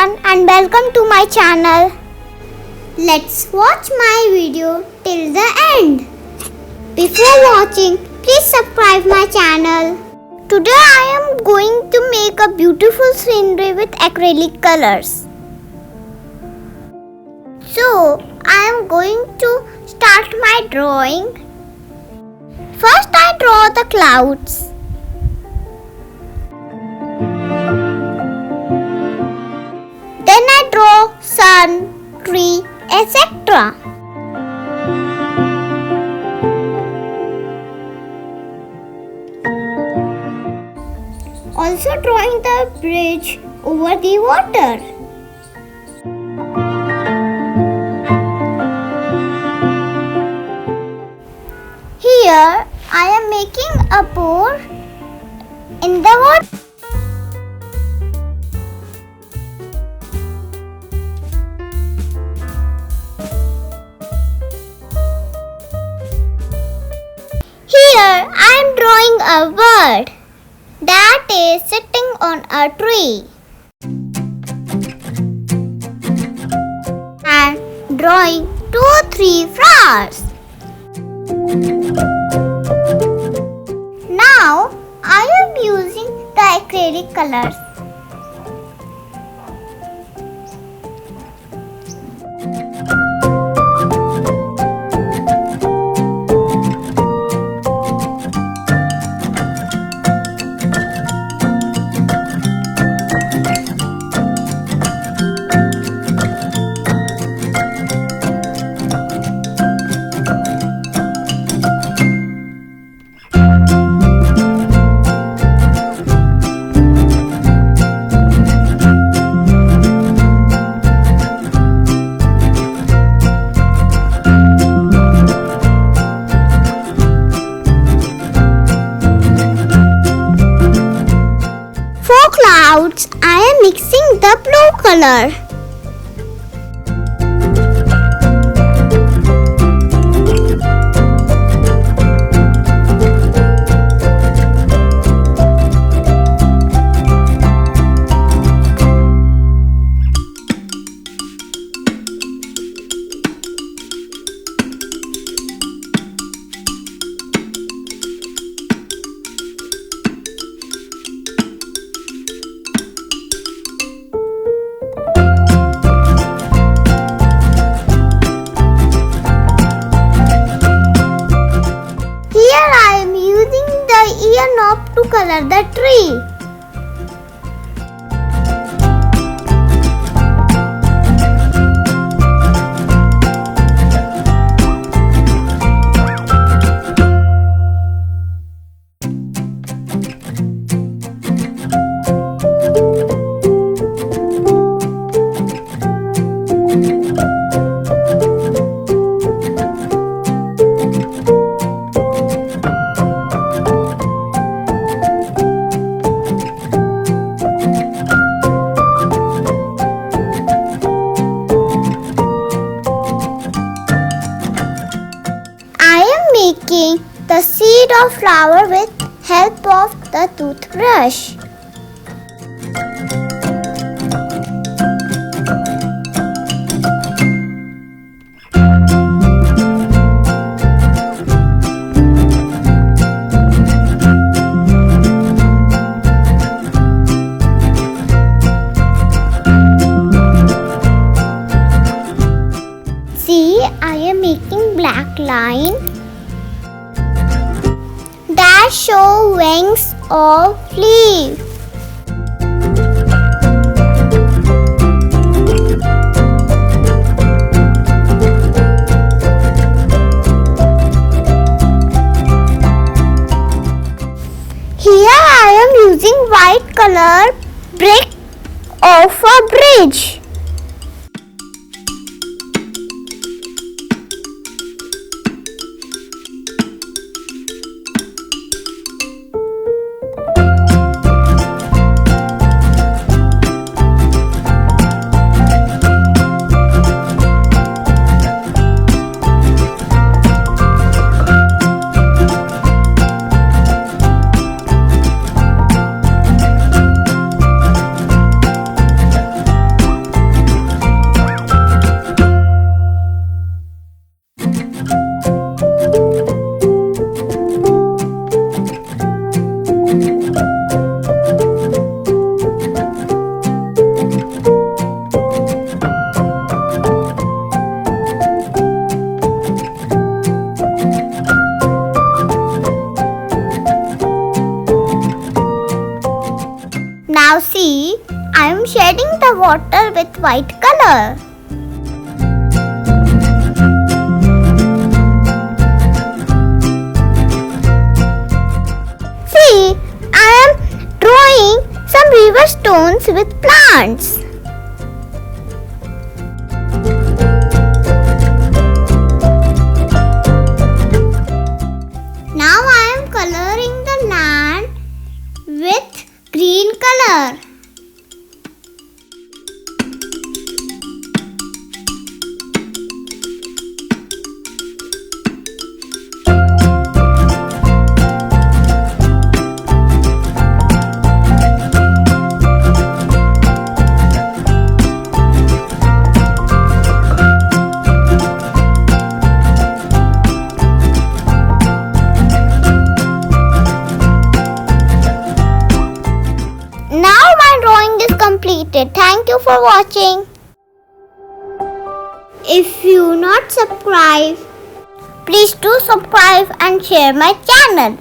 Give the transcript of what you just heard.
everyone and welcome to my channel. Let's watch my video till the end. Before watching, please subscribe my channel. Today I am going to make a beautiful scenery with acrylic colors. So I am going to start my drawing. First I draw the clouds. Then I draw sun, tree, etc. Also drawing the bridge over the water. Here I am making a boat in the water. Here I am drawing a bird that is sitting on a tree and drawing 2-3 flowers. Now I am using the acrylic colors. Clouds, I am mixing the blue color. To color the tree. Making the seed of flower with help of the toothbrush. See, I am making black line that show wings of leaf. Here I am using white color brick of a bridge. I am shading the water with white color. See, I am drawing some river stones with plants. Now I am coloring the land with green color. Completed. Thank you for watching. If you not subscribe, please do subscribe and share my channel.